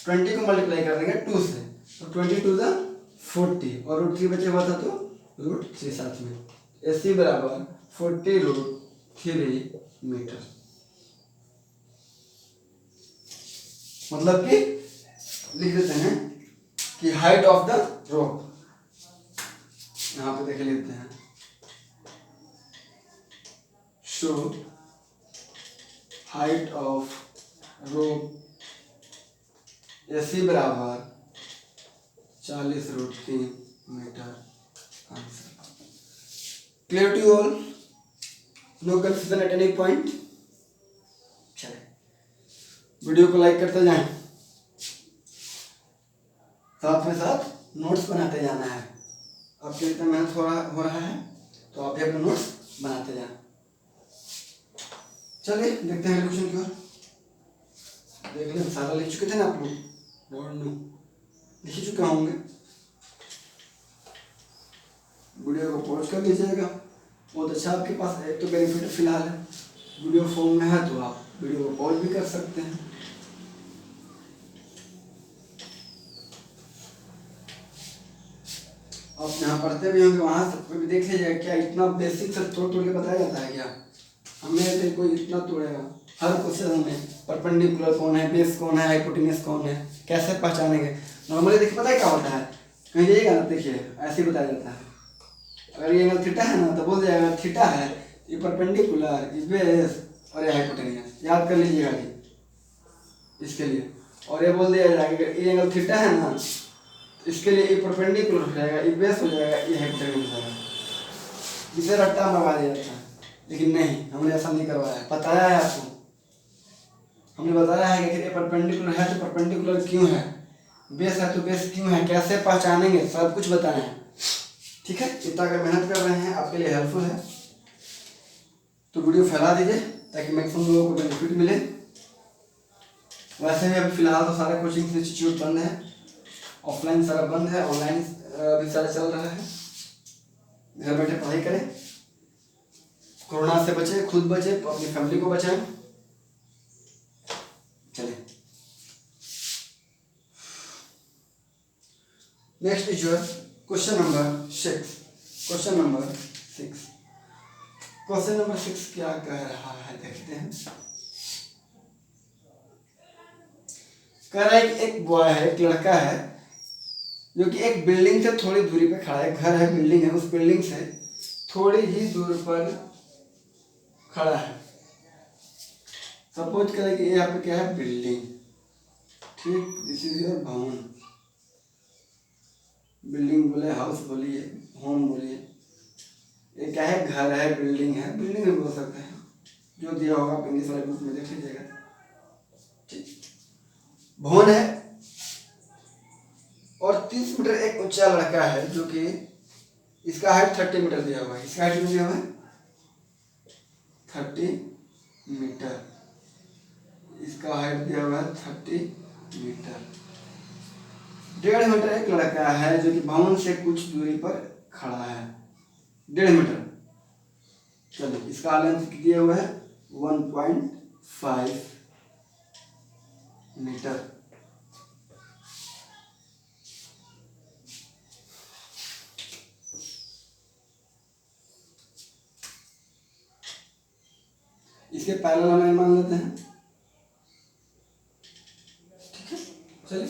20 को मल्टीप्लाई कर देंगे 2 से, तो 20 टू द 40 और √3 बचे हुआ था तो √3 साथ में। AC बराबर 40√3 मीटर। मतलब कि लिख देते हैं कि हाइट ऑफ द रोप, यहां पे देख लेते हैं, show height of rope AC बराबर 40√3 metre. Answer clear to all, no confusion at any point. चले वीडियो को लाइक करते जाएं, साथ में साथ नोट्स बनाते जाना है। आपके इतना मेहनत हो रहा है तो आप भी अपने नोट्स बनाते जाएं। चलिए देखते हैं क्वेश्चन की ओर। देख लें, सारा लिख चुके थे ना आप लोग, बोर्ड में लिख ही चुके होंगे। वीडियो को पॉज कर लीजिएगा, बहुत अच्छा आपके पास एक तो बेनिफिट फिलहाल है, वीडियो फॉर्म में है तो आप वीडियो को पॉज भी कर सकते हैं। आप यहाँ पढ़ते भी होंगे, वहाँ से भी देख लीजिएगा क्या इतना बेसिक से तोड़ के बताया जाता है क्या? हमें तो कोई इतना तोड़ेगा हर क्वेश्चन में, परपेंडिकुलर कौन है, बेस कौन है, हाइपोटेन्यूज कौन है, कैसे पहचानेंगे। नॉर्मली देखिए पता है क्या होता है, कहीं जाइएगा ना देखिए ऐसे ही बताया जाता है, अगर ये एंगल थीटा है ना तो बोल जाएगा थीटा है, ये परपेंडिकुलर, ये बेस और ये हाइपोटेन्यूज, याद कर लीजिएगा जी इसके लिए। और ये बोल दिया जाएगा ये एंगल थीटा है ना, इसके लिए ये परपेंडिकुलर हो जाएगा, ये बेस हो जाएगा, ये हाइपोटेन्यूज हो जाएगा। इसे रट्टा मरवा दिया जाता है, लेकिन नहीं, हमने ऐसा नहीं करवाया है, बताया है आपको। हमने बताया है कि ये परपेंडिकुलर है तो परपेंडिकुलर क्यों है, बेस है तो बेस क्यों है, कैसे पहचानेंगे, सब कुछ बताया है। ठीक है, इतना अगर मेहनत कर रहे हैं आपके लिए हेल्पफुल है तो वीडियो फैला दीजिए ताकि मैक्सिमम लोगों को बेनिफिट मिले। वैसे भी अभी फिलहाल तो सारे कोचिंग इंस्टीट्यूट बंद है, ऑफलाइन सारा बंद है, ऑनलाइन भी सारा चल रहा है। घर बैठे पढ़ाई करें, कोरोना से बचे, खुद बचे, अपनी फैमिली को बचाएं। चलिए next is your question number 6। Question number 6, question number 6 क्या कह रहा है देखते हैं। कह रहा है कि एक बॉय है, एक लड़का है जो कि एक बिल्डिंग से थोड़ी दूरी पे खड़ा है, घर है, बिल्डिंग है, उस बिल्डिंग से थोड़ी ही दूर पर खड़ा है। सपोज करें कि यहाँ पे क्या है, बिल्डिंग, ठीक, दिस इज योर भवन, बिल्डिंग बोले, हाउस बोलिए, होम बोलिए, ये क्या है, घर है, बिल्डिंग है, बिल्डिंग भी बोल सकते हैं, जो दिया होगा आप इंग्लिश वाले बुक में देख लीजिएगा। ठीक, भवन है और 30 मीटर एक ऊंचा लड़का है जो कि इसका हाइट 30 मीटर दिया हुआ है, इसका हाइट दिया हुआ है 30 मीटर, इसका हाइट दिया हुआ है 30 मीटर। 1.5 मीटर एक लड़का है जो कि भवन से कुछ दूरी पर खड़ा है, 1.5 मीटर। चलिए इसका लेंथ दिया हुआ है 1.5 मीटर। इसके पैरेलल हमें मान लेते हैं। ठीक है, चलिए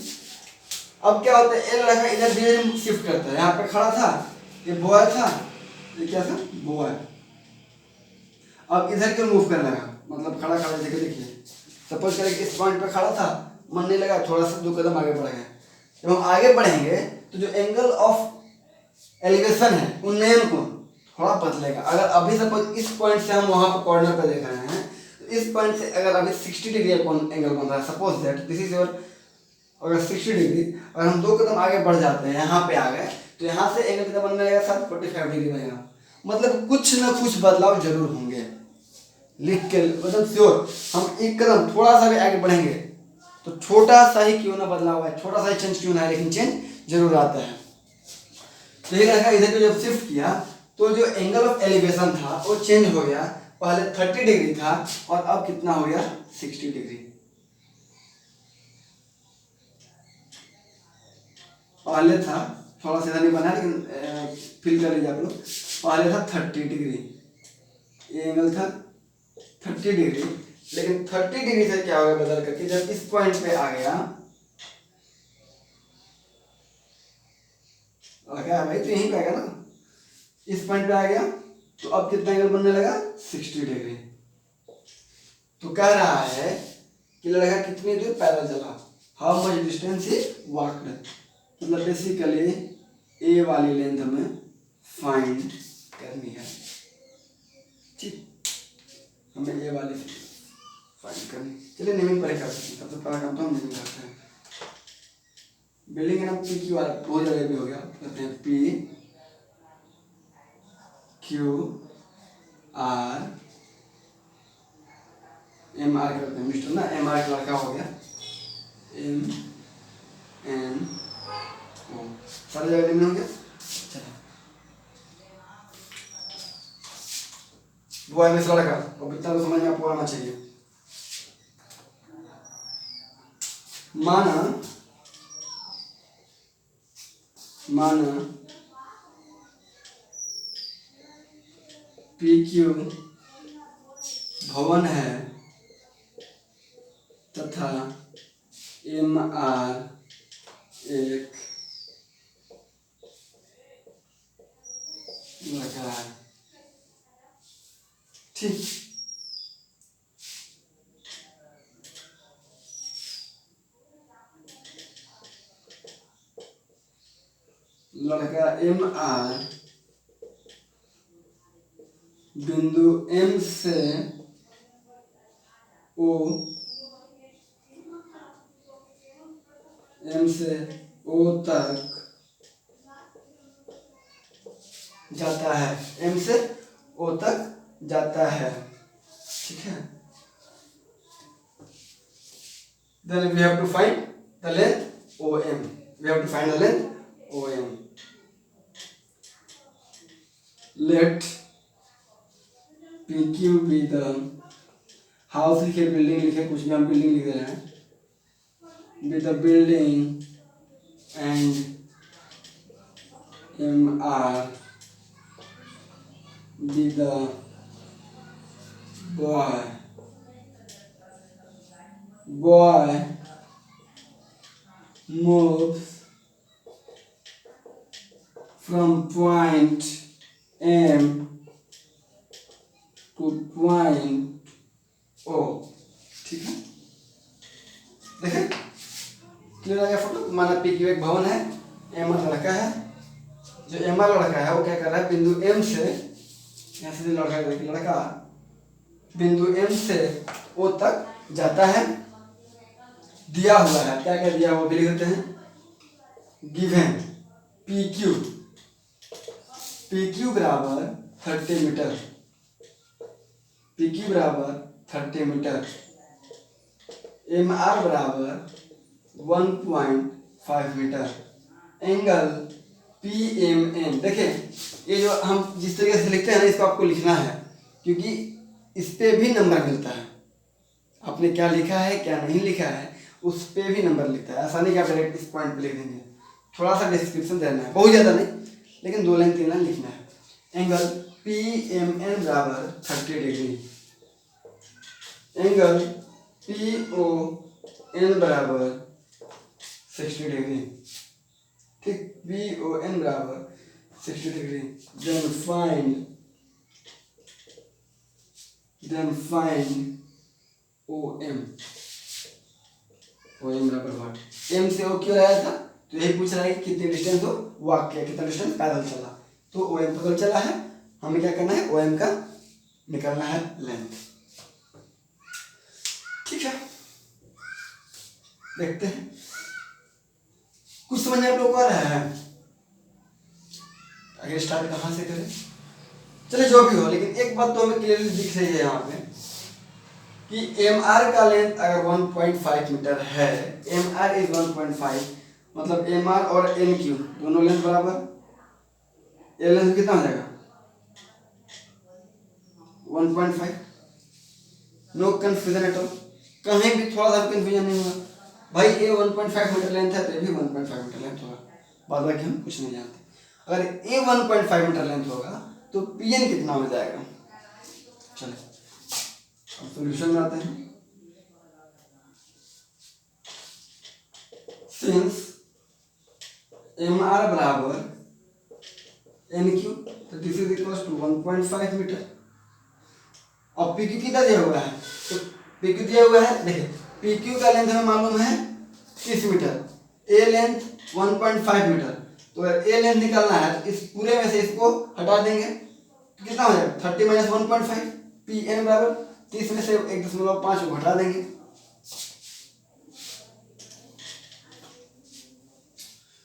अब क्या होता है, ये लड़का इधर धीरे शिफ्ट करता है, यहाँ पे खड़ा था, ये बॉय था, ये क्या था, बॉय। अब इधर क्यों मूव करने लगा, मतलब खड़ा खड़ा जगह देखिए, सपोज करें कि इस पॉइंट पे खड़ा था, मन नहीं लगा, थोड़ा सा 2 कदम आगे बढ़ गए। जब हम आगे बढ़ेंगे तो जो एंगल ऑफ एलिवेशन है उन्नयन को थोड़ा बदलेगा। अगर अभी सपोज इस पॉइंट से हम वहां पर कॉर्नर पे देख रहे हैं तो इस पॉइंट से अगर अभी 60 डिग्री एंगल बन रहा है, suppose that this is your, अगर 60 डिग्री, अगर हम 2 कदम आगे बढ़ जाते हैं, यहाँ पे आ गए तो यहाँ से एंगल कितना बनने लगेगा, 45 डिग्री बनेगा। मतलब कुछ ना कुछ बदलाव जरूर होंगे, लिख के मतलब श्योर। हम 1 कदम थोड़ा सा भी आगे बढ़ेंगे तो छोटा सा ही क्यों ना बदलाव है, छोटा सा ही चेंज क्यों ना है, लेकिन चेंज जरूर आता है। तो ये लड़का इधर को जब शिफ्ट किया तो जो एंगल ऑफ एलिवेशन था वो चेंज हो गया, पहले 30 डिग्री था और अब कितना हो गया, 60 डिग्री। पहले था, थोड़ा सा इधर नहीं बना लेकिन फिल कर लीजिए आप लोग, पहले था 30 डिग्री, ये एंगल था 30 डिग्री, लेकिन 30 डिग्री से क्या हो गया बदल करके जब इस पॉइंट पे आ गया, क्या भाई तो यहीं पे आ गया ना, इस पॉइंट पे आ गया तो अब कितना एंगल बनने लगा 60 डिग्री। तो कह रहा है कि लड़का कितनी दूर पैदल चला, how much distance he walked, मतलब बेसिकली ए वाली लेंथ हमें फाइंड करनी है, ठीक, हमें ए वाली फाइंड करनी। चलिए नेमिंग पहले कर सकते हैं, सबसे पहला काम तो हम नेमिंग करते हैं। बिल्डिंग का नाम पी क्यू आर बहुत जगह भी हो गया, कहते हैं P Q R, M R करते हैं मिस्टर ना, एम आर का लड़का हो गया, एम एन ओ, सारी जगह नेमिंग हो गया। चलो वो है मिस्टर लड़का, और इतना तो समझ में आपको आना चाहिए। माना पी क्यू भवन है तथा एम आर एक लड़का है, ठीक। लड़का एम आर बिंदु एम से ओ, एम से ओ तक जाता है, एम से ओ तक जाता है, ठीक है। Then we have to find the length OM. We have to find the length OM. Let PQ be the house, लिखे बिल्डिंग लिखे, कुछ भी हम बिल्डिंग लिख रहे हैं, be the building and MR be the boy. Boy moves from point M to point O, ठीक है। देखें क्लियर आ गया फोटो। माना पी क्यू एक भवन है, एम आर लड़का है, जो एम आर लड़का है वो क्या कर रहा है, बिंदु एम से, यहाँ से लड़का बिंदु एम से ओ तक जाता है, दिया हुआ है, क्या क्या दिया हुआ भी लिख देते हैं, गिवन पी क्यू बराबर 30 मीटर, पी क्यू बराबर 30 मीटर, एम आर बराबर 1.5 metre, angle P M N. देखें ये जो हम जिस तरीके से लिखते हैं ना, इसको आपको लिखना है क्योंकि इस पे भी नंबर मिलता है, आपने क्या लिखा है क्या नहीं लिखा है उस पे भी नंबर लिखता है। ऐसा नहीं कि आप डायरेक्ट इस पॉइंट पे लिख देंगे, थोड़ा सा डिस्क्रिप्शन देना है, बहुत ज़्यादा नहीं लेकिन 2 लाइन 3 लाइन लिखना है। एंगल पी एम एन बराबर 30 degree, angle P O N बराबर 60 डिग्री, ठीक, पी ओ एन बराबर 60 degree. Then find O M बराबर व्हाट, एम से ओ क्यों आया था, तो यही पूछ रहा है कि कितनी डिस्टेंस हो वॉक किया, कितना डिस्टेंस पैदल चला, तो ओ एम पैदल चला है, हमें क्या करना है, ओ एम का निकालना है लेंथ, ठीक है। देखते हैं कुछ समझ में आप लोग को आ रहा है, आगे स्टार्ट कहाँ से करें, चलिए जो भी हो, लेकिन एक बात तो हमें क्लियरली दिख रही है यहाँ पे कि एम आर का लेंथ अगर 1.5 मीटर है, एम आर इज 1.5, मतलब एम आर और एन क्यू दोनों लेंथ बराबर, ये लेंथ कितना हो जाएगा 1.5, नो कंफ्यूजन एट ऑल, कहीं भी थोड़ा सा कंफ्यूजन नहीं होगा भाई, ये 1.5 मीटर लेंथ है तो ये भी 1.5 मीटर लेंथ होगा, बाद बाकी हम कुछ नहीं जानते। अगर ए 1.5 मीटर लेंथ होगा तो पी एन कितना हो जाएगा। चलो अब सोल्यूशन में आते हैं। सिंस एम आर बराबर एन क्यू तो this is equal to 1.5 metre. अब पी क्यू कितना दिया हुआ है, तो पी क्यू दिया हुआ है, देखिए पी क्यू का लेंथ हमें मालूम है 30 मीटर, ए लेंथ 1.5 मीटर। तो अगर ए लेंथ निकालना है तो इस पूरे में से इसको हटा देंगे तो कितना हो जाएगा 30 माइनस 1.5, पी एन बराबर 30 में से 1.5 को हटा देंगे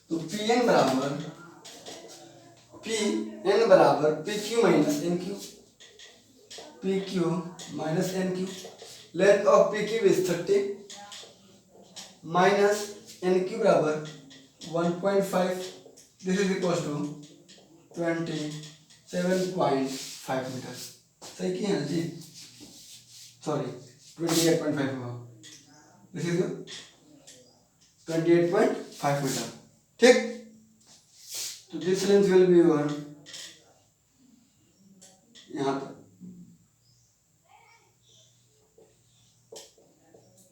तो पी एन बराबर P Q minus N Q, P Q minus N Q. Length of P Q is 30 minus N Q बराबर 1.5, this is equal to 27.5 metre. सही किया है जी, सॉरी 28.5 हुआ, दिस इज 28.5 मीटर। ठीक, तो this length will be your यहाँ पर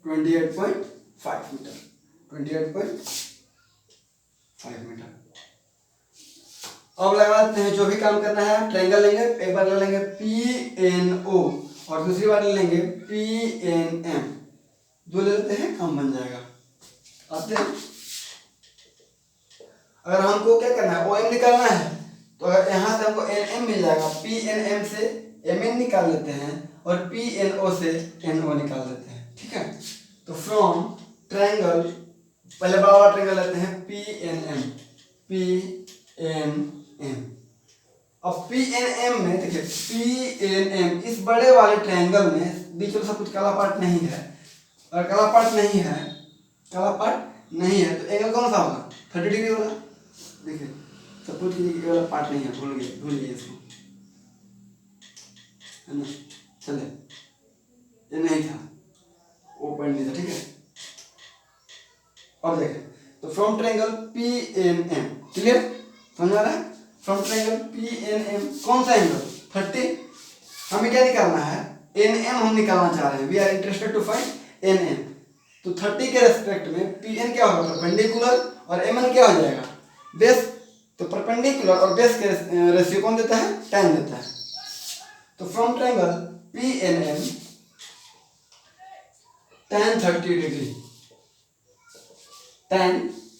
28.5 metre, 28.5 metre. अब लगाते हैं, जो भी काम करना है ट्रायंगल लेंगे, एक बार ले लेंगे पी एन ओ और दूसरी बार ले लेंगे पी एन एम, जो ले लेते हैं काम बन जाएगा। आते हैं, अगर हमको क्या करना है ओ एम निकालना है तो अगर यहाँ से हमको एन एम मिल जाएगा, पी एन एम से एम एन निकाल लेते हैं और पी एन ओ से एन ओ निकाल लेते हैं। ठीक है, तो फ्रॉम ट्रायंगल पहले बड़ा वाला ट्रायंगल लेते हैं P N M, P N M. अब पी एन एम में देखिए पी एन एम इस बड़े वाले ट्रायंगल में बीच में सब कुछ काला पार्ट नहीं है, और काला पार्ट नहीं है तो एंगल कौन सा होगा 30 डिग्री होगा। देखिए सपोज कीजिए कि वाला पार्ट नहीं है, भूलिए इसको, है ना। चले, ये नहीं था, वो पॉइंट नहीं था। ठीक है, अब देखें तो from triangle P N M, clear समझ आ रहा है। From triangle P N M कौन सा एंगल 30, हमें क्या निकालना है एन एम हम निकालना चाह रहे हैं, we are interested to find N M. तो 30 के रेस्पेक्ट में पी एन क्या होगा परपेंडिकुलर और एम एन क्या हो जाएगा बेस। तो परपेंडिकुलर और बेस के रेशियो कौन देता है tan देता है। तो from triangle P N M tan 30 degree, tan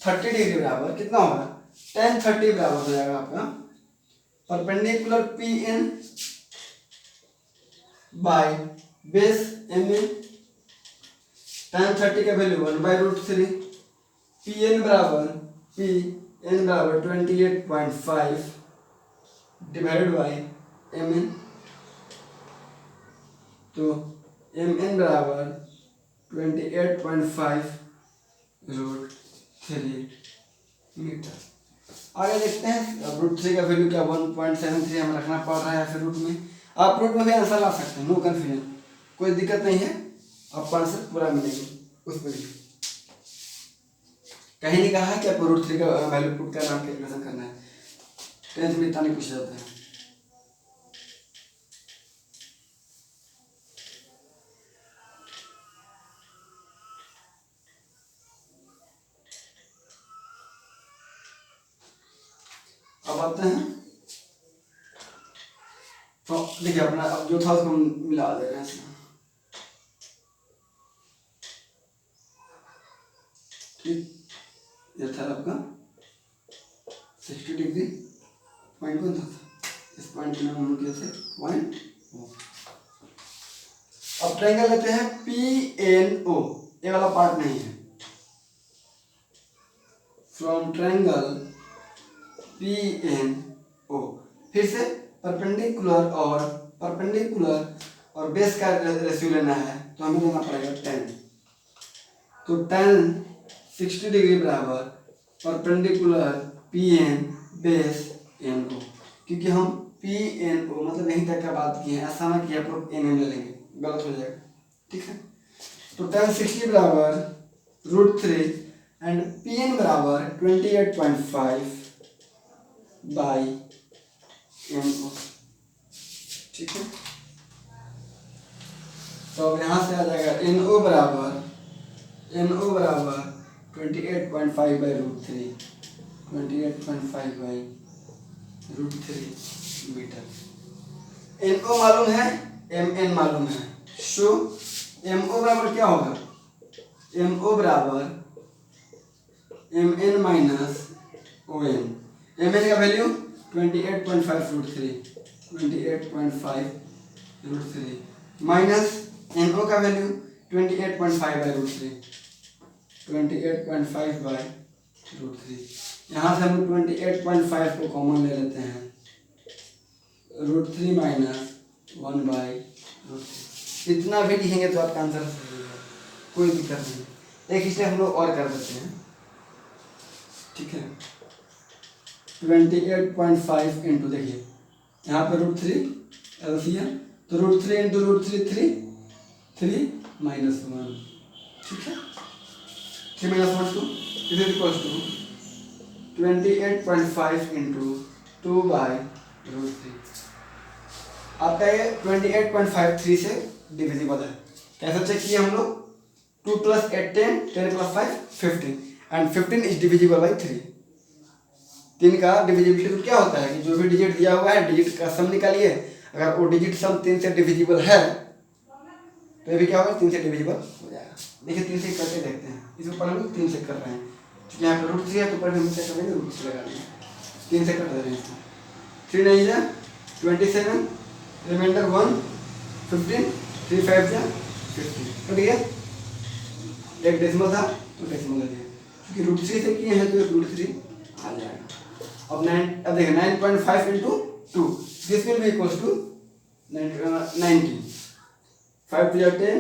30 degree बराबर कितना होगा tan 30 बराबर हो जाएगा आपका perpendicular P N by base M N. tan 30 का वैल्यू 1/√3, पी एन बराबर 28.5 डिवाइडेड बाय एम एन। तो एम एन बराबर 28.5√3 मीटर। आगे देखते हैं, अब √3 का वैल्यू क्या 1.73 हमें रखना पड़ रहा है फिर रूट में। आप रूट में भी आंसर ला सकते हैं, नो कन्फ्यूजन, कोई दिक्कत नहीं है, आपको आंसर पूरा मिलेगा उस पर भी। कहीं नहीं कहा है कि आपको √3 का वैल्यू पुट करना है, कैलकुलेशन करना है, 10th में इतना नहीं पूछा जाता है। अब आते हैं, तो देखिए अपना अब जो था उसको हम मिला दे रहे हैं इसमें। ठीक, ये था आपका 60 डिग्री, पॉइंट कौन था, इस पॉइंट में हम कैसे पॉइंट ओ। अब ट्रायंगल लेते हैं पी एन ओ, ये वाला पार्ट नहीं है। From triangle P N O, फिर से परपेंडिकुलर और बेस का रेशियो लेना है, तो हमें लेना पड़ेगा 10। तो tan 60 डिग्री बराबर perpendicular P N base N O, क्योंकि हम पी एन ओ मतलब यहीं तक का बात किए हैं, ऐसा ना कि आप लोग एन एम ले लेंगे, गलत हो जाएगा। ठीक है, तो tan 60 बराबर √3 एंड पी एन बराबर 28.5 बाई एन ओ। ठीक है, तो अब यहाँ से आ जाएगा एन ओ बराबर 28.5 by √3, 28.5 by √3 metre. N O मालूम है, एम एन मालूम है, सो एम ओ बराबर क्या होगा, एम ओ बराबर M N minus O N. M N का वैल्यू 28.5 √3, 28.5 √3 माइनस एन ओ का वैल्यू 28.5 बाई √3, 28.5 बाई √3। यहाँ से हम 28.5 को कॉमन ले लेते हैं, √3 माइनस 1 बाई √3। इतना भी लिखेंगे तो आपका आंसर सही होगा, कोई दिक्कत नहीं। एक स्टेप हम लोग और कर देते हैं। ठीक है, 28.5 इंटू, देखिए यहाँ पे √3 एलसीएम, तो √3 इंटू √3 3 माइनस 1। ठीक है, 3 minus 1 2 is equal to 28.5 into 2 by √3। आपका ये 28.53 से डिविजिबल है। कैसे चेक किए हम लोग, 2 + 8 10, 10 + 5 15 एंड 15 इज डिविजिबल बाई 3। 3 का डिविजिबिलिटी तो क्या होता है कि जो भी डिजिट दिया हुआ है डिजिट का सम निकालिए, अगर वो डिजिट सम 3 से डिविजिबल है तो ये भी क्या होगा, 3 से डिविजिबल हो जाएगा। देखिए 3 से करके देखते हैं, इस ऊपर हम लोग 3 से कर रहे हैं, क्योंकि यहाँ पर √3 है तो ऊपर हम क्या करेंगे, √3 लगा देंगे, 3 से कर दे रहे हैं इसको। 3 9 जा 27, रिमाइंडर 1 15, 3 5 जा 50, कट गया। एक डेसिमल था तो डेसिमल लग गया, क्योंकि √3 से किए हैं तो √3 आ जाएगा। अब 9, अब देखिए 9.5 into 2, this will be equals to 19, 5 to the 10,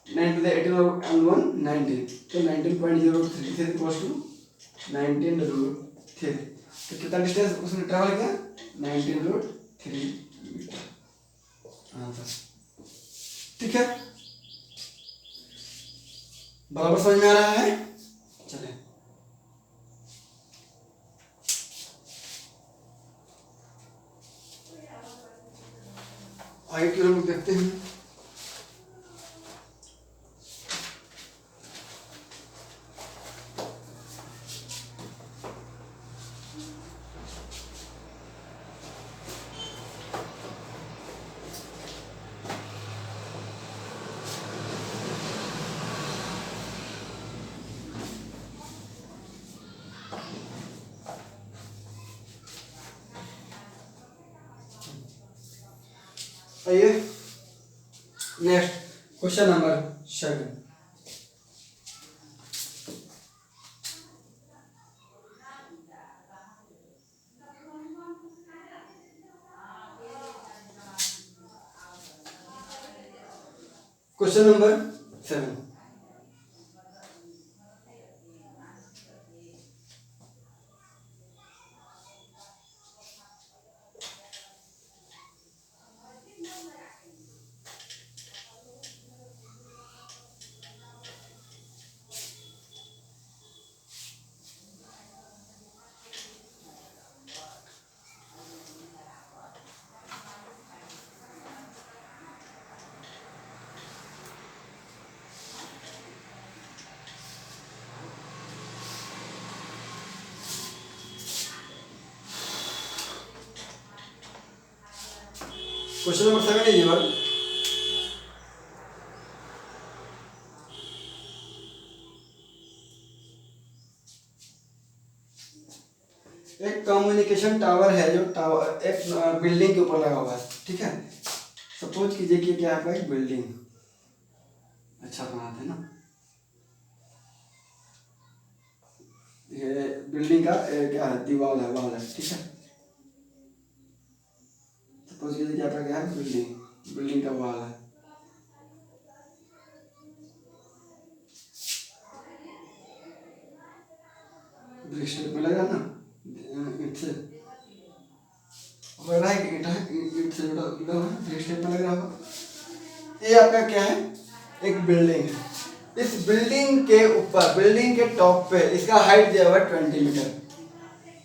9 to the 18 and 1 19, तो 19.03 इज इक्वल्स टू 19√3। तो कितना डिस्टेंस उसने ट्रैवल किया, 19√3 मीटर आंसर। ठीक है, बराबर समझ में आ रहा है। चलिए आगे की हम लोग देखते हैं। आइए next question number 7। Question number 7, question number 7 is your एक कम्युनिकेशन टावर है, जो टावर एक बिल्डिंग के ऊपर लगा हुआ है। ठीक है, सपोज कीजिए कि क्या है एक बिल्डिंग, अच्छा बनाते हैं ना, ये बिल्डिंग का क्या है, दीवार है, वाल है। ठीक है, सपोज कीजिए क्या है बिल्डिंग, बिल्डिंग का वाल है। ब्रिक स्टेप में लगा ना, ईंट से लग रहा है कि ईंट से जुड़ा ब्रिक स्टेप में लग रहा होगा। ये आपका क्या है, एक बिल्डिंग है। इस बिल्डिंग के ऊपर, बिल्डिंग के टॉप पे इसका हाइट दिया हुआ है 20 मीटर।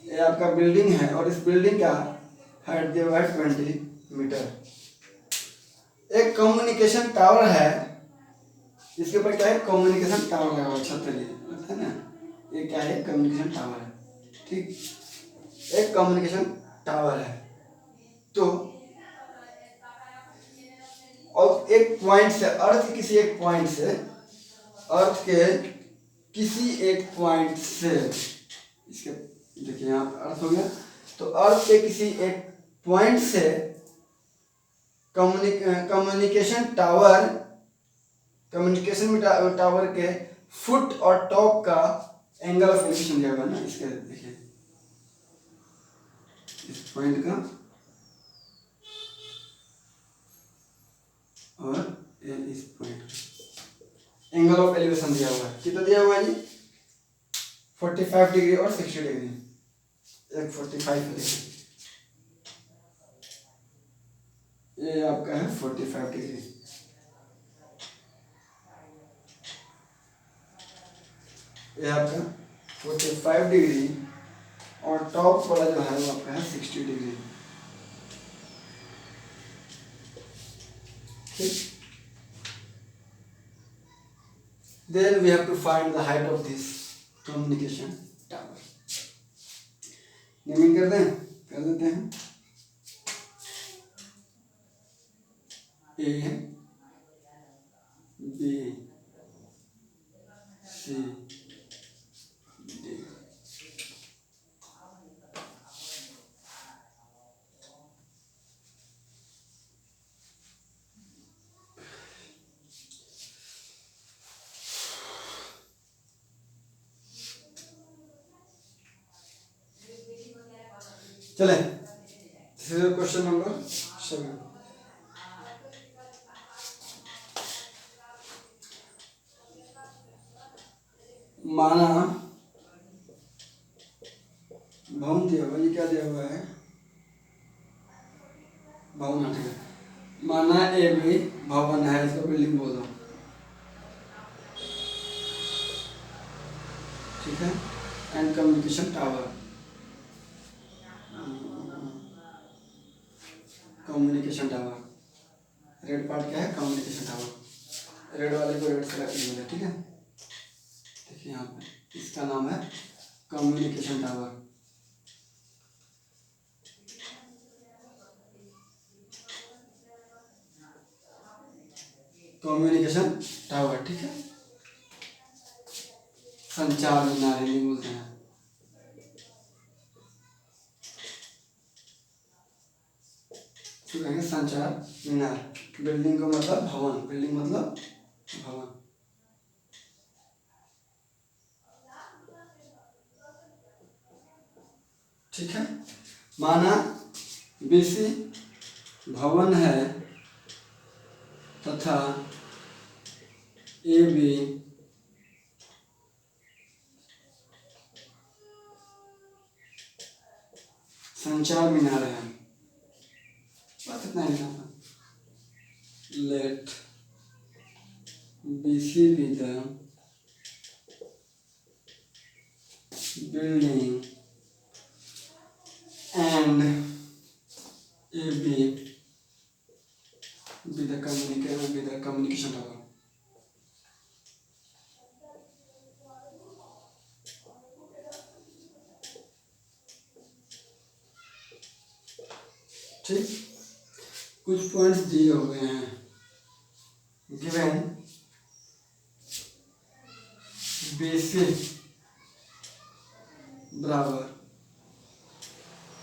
ये आपका बिल्डिंग है और इस बिल्डिंग का हाइट दिया हुआ है 20 मीटर। एक कम्युनिकेशन टावर है, इसके ऊपर क्या है, कम्युनिकेशन टावर लगा हुआ छत है ना, ये क्या है, कम्युनिकेशन टावर है। ठीक, एक कम्युनिकेशन टावर है। तो और एक पॉइंट से, अर्थ के किसी एक पॉइंट से, अर्थ के किसी एक पॉइंट से, इसके देखिए यहाँ अर्थ हो गया, तो अर्थ के किसी एक पॉइंट से कम्युनिकेशन टावर, कम्युनिकेशन टावर के फुट और टॉप का एंगल ऑफ एलिवेशन दिया हुआ है ना, इसके देखिए इस पॉइंट का और इस पॉइंट का एंगल ऑफ एलिवेशन दिया हुआ है। कितना दिया हुआ है जी, 45 डिग्री और 60 डिग्री। एक 45 है, देखिए ये आपका है 45 डिग्री, ये आपका 45 डिग्री और टॉप वाला जो है वो आपका है 60 डिग्री। ठीक, then we have to find the height of this communication tower. Naming कर दें, कर देते हैं। A B C D. चले, क्वेश्चन नंबर 7। माना भवन दिया हुआ, ये क्या दिया हुआ है, भवन है। माना ए बी भवन है, इसको बिल्डिंग बोल दो, ठीक है। And communication tower, communication tower, red part क्या है, कम्युनिकेशन टावर, रेड वाले को रेड से रखिए, ठीक है। देखिए यहाँ पे इसका नाम है कम्युनिकेशन टावर। कम्युनिकेशन टावर, ठीक है, संचार मीनार हिंदी बोलते हैं। तो कहेंगे संचार मीनार। बिल्डिंग का मतलब भवन, बिल्डिंग मतलब भवन। ठीक है, माना बीसी भवन है तथा ए बी संचार मीनार है। बस इतना ही था। Let BC be the building and AB be the communication tower. ठीक, कुछ पॉइंट्स दिए हुए हैं। गिवन BC बराबर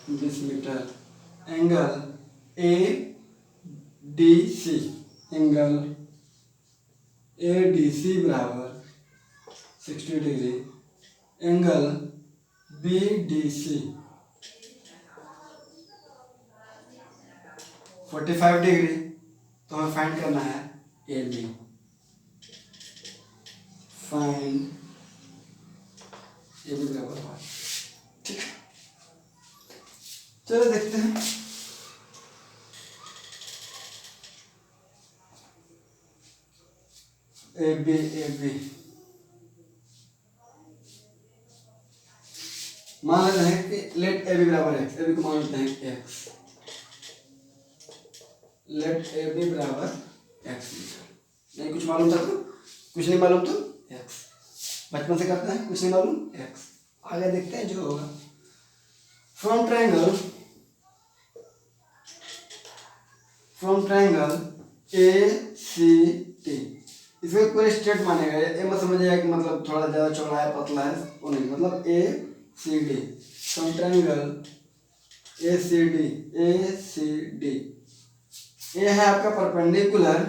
20 metre, angle ADC, angle ADC बराबर 60 डिग्री, एंगल BDC 45 डिग्री। तो हमें फाइंड करना है AB, फाइंड AB बराबर 5। ठीक है, चलो देखते हैं। ए बी मान लेते हैं कि लेट ए बी बराबर एक्स, ए बी को मान लेते हैं एक्स, लेट ए बी बराबर एक्स मीटर। नहीं कुछ मालूम था तो, कुछ नहीं मालूम तो एक्स, बचपन से करते हैं, कुछ नहीं मालूम एक्स। आगे देखते हैं जो होगा। From triangle A C T, इसमें पूरे स्ट्रेट मानेगा, ये मत समझिएगा कि मतलब थोड़ा ज़्यादा चौड़ा है पतला है, वो नहीं, मतलब A C D, from triangle A C D, ये है आपका परपेंडिकुलर,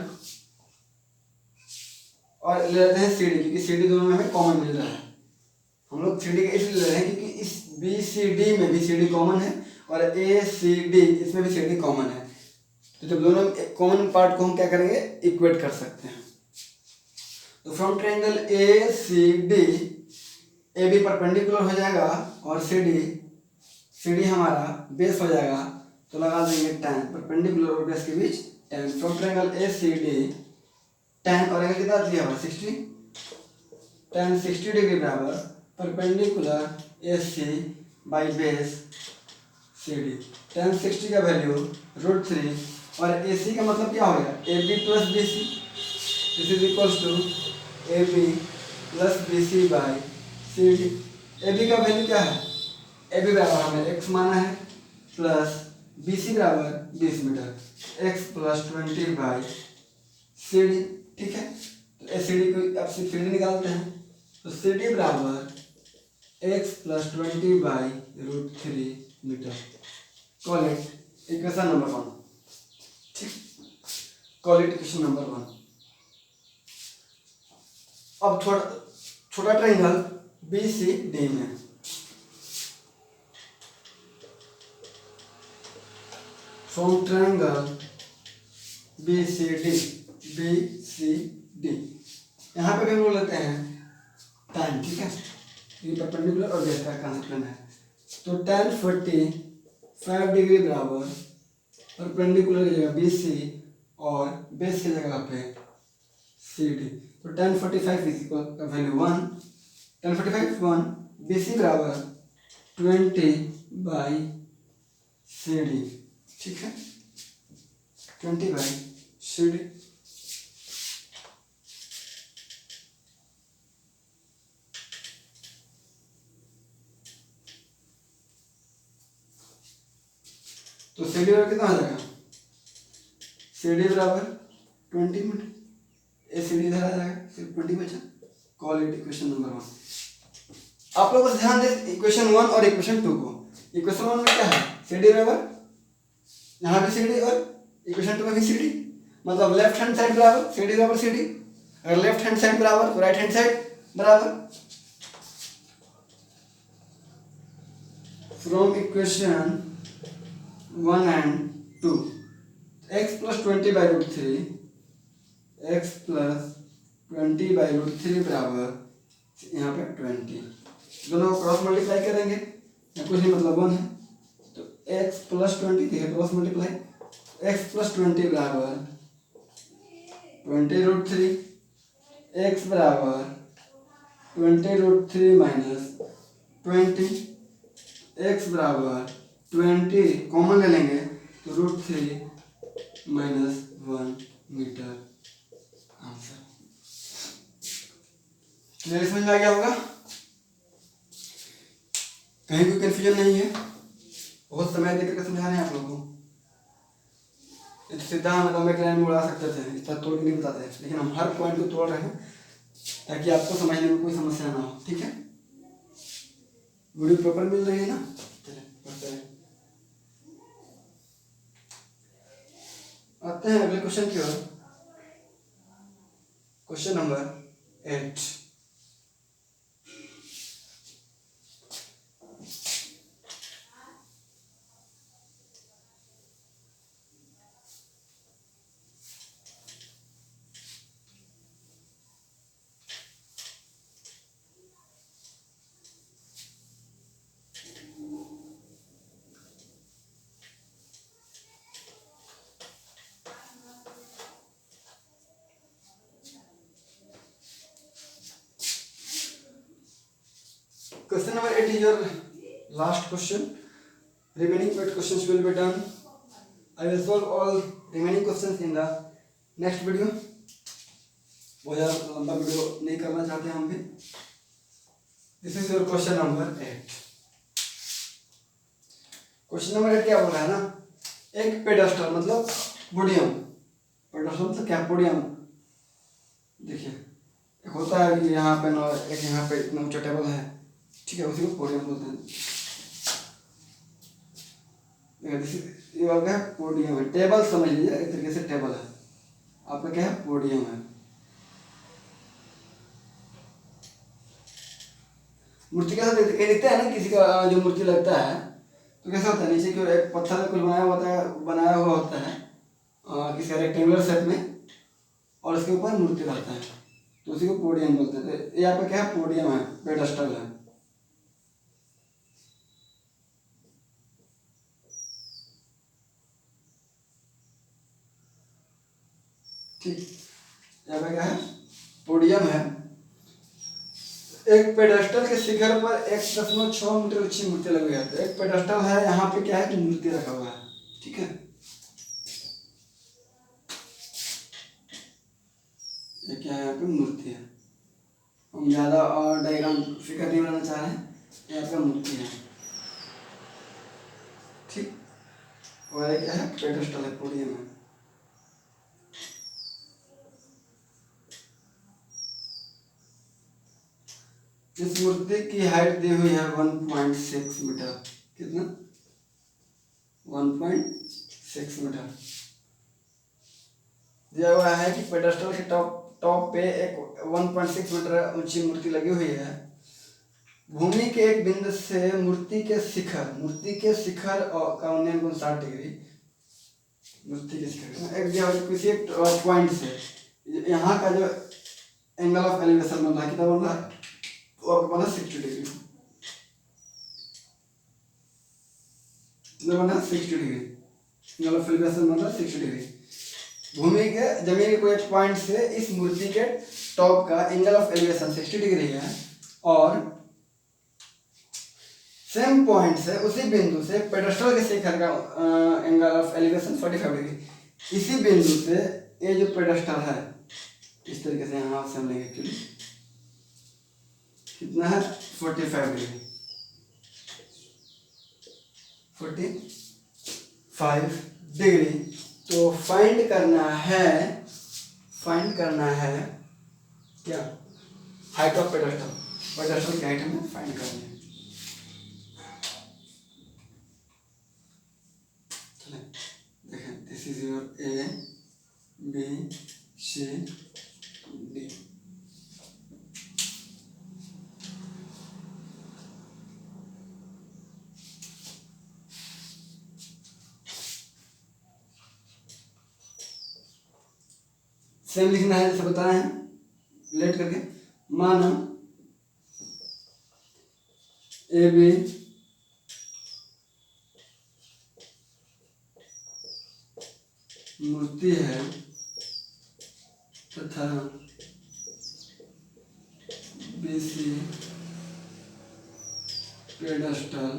और ले लेते हैं सी डी, क्योंकि सी डी दोनों में हमें कॉमन मिल रहा है। हम लोग सी डी का इसलिए ले रहे हैं क्योंकि इस बी सी डी में भी सी डी कॉमन है, और ए सी डी इसमें भी सी डी कॉमन है, तो जब दोनों कॉमन पार्ट को हम क्या करेंगे, इक्वेट कर सकते हैं। तो from triangle A C D, A B perpendicular हो जाएगा और सी डी हमारा बेस हो जाएगा, तो लगा देंगे tan, परपेंडिकुलर और बेस के बीच tan। From triangle A C D tan और एंगल कितना दिया हुआ 60, tan 60 डिग्री बराबर perpendicular A C by base C D. tan 60 का वैल्यू √3, और ए सी का मतलब क्या हो गया, A B plus B C, this is equals to A B plus B C by C D. A B का वैल्यू क्या है, ए बी बराबर हमें x माना है, प्लस बी सी बराबर 20 metre, x plus 20 by C D, ठीक है। तो ए सी डी को अब सी डी निकालते हैं, तो सी डी बराबर x plus 20 by √3 metre. Call it equation number 1, ठीक, कॉल इट इक्वेशन नंबर 1। अब छोटा ट्रायंगल बी सी डी में, from triangle B C D, यहाँ पे भी हम लोग लेते हैं tan, ठीक है, ये परपेंडिकुलर और बेस का कंसेप्ट है। तो tan 45 डिग्री बराबर परपेंडिकुलर की जगह बी सी और बेस की जगह पे सी डी, तो tan 45 इक्वल का वैल्यू 1, tan 45 1, बी सी बराबर 20 बाई सी डी, ठीक है, 20 बाई सी डी। तो सी डी बराबर कितना आ जाएगा, सी डी बराबर 20 मीटर, ए सी डी इधर आ जाएगा, सिर्फ 20 बचा। Call it equation number 1। आप लोग बस ध्यान दें इक्वेशन 1 और इक्वेशन 2 को। इक्वेशन 1 में क्या है, सी डी बराबर यहाँ भी सी डी, और इक्वेशन 2 में भी सी डी, मतलब लेफ्ट हैंड साइड बराबर सी डी बराबर सी डी, अगर लेफ्ट हैंड साइड बराबर तो राइट हैंड साइड बराबर। From equation 1 and 2, x plus 20 by √3, x plus 20 by √3 बराबर यहाँ पे 20, दोनों को क्रॉस मल्टीप्लाई करेंगे, या कुछ नहीं मतलब 1 है, तो x प्लस 20 देखिए क्रॉस मल्टीप्लाई, x प्लस 20 बराबर 20 √3, x बराबर 20 √3 माइनस 20, x बराबर 20 कॉमन ले लेंगे तो √3 माइनस 1 मीटर, आंसर। क्लियर समझ में आ गया होगा, कहीं कोई कंफ्यूजन नहीं है, बहुत समय देकर समझा रहे हैं आप लोगों को। ये तो सीधा हम लंबे लाइन में उड़ा सकते थे, इस तरह तोड़ के नहीं बताते, लेकिन हम हर पॉइंट को तोड़ रहे हैं ताकि आपको समझने में कोई समस्या ना हो, ठीक है। वीडियो प्रॉपर मिल रही है ना, चलिए पढ़ते हैं। आते हैं अगले क्वेश्चन की ओर, question number 8। Question number 8 is your last question. Remaining 8 questions will be done. I will solve all remaining questions in the next video. बहुत ज़्यादा लंबा वीडियो नहीं करना चाहते हम भी. This is your question number 8. Question number 8 क्या बोल रहा है ना, एक पेडेस्टल मतलब पोडियम. पेडेस्टल मतलब क्या, पोडियम. देखिए एक होता है कि यहाँ पे ना, एक यहाँ पे इतना ऊंचा टेबल है, ठीक है, उसी को पोडियम बोलते हैं. ये वाला क्या है, पोडियम है. टेबल समझ लीजिए, एक तरीके से टेबल है. आपका क्या है, पोडियम है. मूर्ति कैसा देखते हैं ना, किसी का जो मूर्ति लगता है तो कैसा होता है, नीचे की ओर एक पत्थर में कुछ बनाया हुआ होता है किसी रेक्टेंगुलर शेप में, और उसके ऊपर मूर्ति रहता है, तो उसी को पोडियम बोलते हैं. तो ये आपका क्या है, पोडियम है, पेडेस्टल है. ठीक, यहाँ पे क्या है, पोडियम है. एक पेडेस्टल के शिखर पर 1.6 मीटर ऊंची मूर्ति लगी हुई है. तो एक पेडेस्टल है, यहाँ पे क्या है कि मूर्ति रखा हुआ है, ठीक है. ये क्या है, यहाँ पे मूर्ति है. हम ज़्यादा और डायग्राम फिगर नहीं बनाना चाह रहे हैं, यहाँ पे मूर्ति है, ठीक. और ये क्या है, पेडेस्टल है, पोडियम है. इस मूर्ति की हाइट दी हुई है 1.6 मीटर. कितना, 1.6 मीटर दिया हुआ है कि पेडेस्टल के टॉप पे एक 1.6 मीटर ऊंची मूर्ति लगी हुई है. भूमि के एक बिंदु से मूर्ति के शिखर का उन्नयन कोण 60 डिग्री. मूर्ति के शिखर एक दिया हुआ किसी एक पॉइंट से, यहाँ का जो एंगल ऑफ एलिवेशन बन रहा है, कितना बन रहा है, वो आपको बना 60 डिग्री. बना 60 डिग्री, एंगल ऑफ एलिवेशन बन रहा है 60 डिग्री. भूमि के जमीन के कोई एक पॉइंट से इस मूर्ति के टॉप का एंगल ऑफ एलिवेशन 60 डिग्री है, और सेम पॉइंट से, उसी बिंदु से पेडेस्टल के शिखर का एंगल ऑफ एलिवेशन 45 डिग्री. इसी बिंदु से ये जो पेडेस्टल है, इस तरीके से यहाँ से हम लेंगे, एक्चुअली कितना है, 45 डिग्री. 45 डिग्री. तो फाइंड करना है क्या, हाइट ऑफ पेडेस्टल की हाइट हमें फाइंड करनी है. चलिए देखें, this is your A B C D. Same लिखना है जैसे बताए हैं, लेट करके. माना ए बी मूर्ति है तथा बी सी पेडेस्टल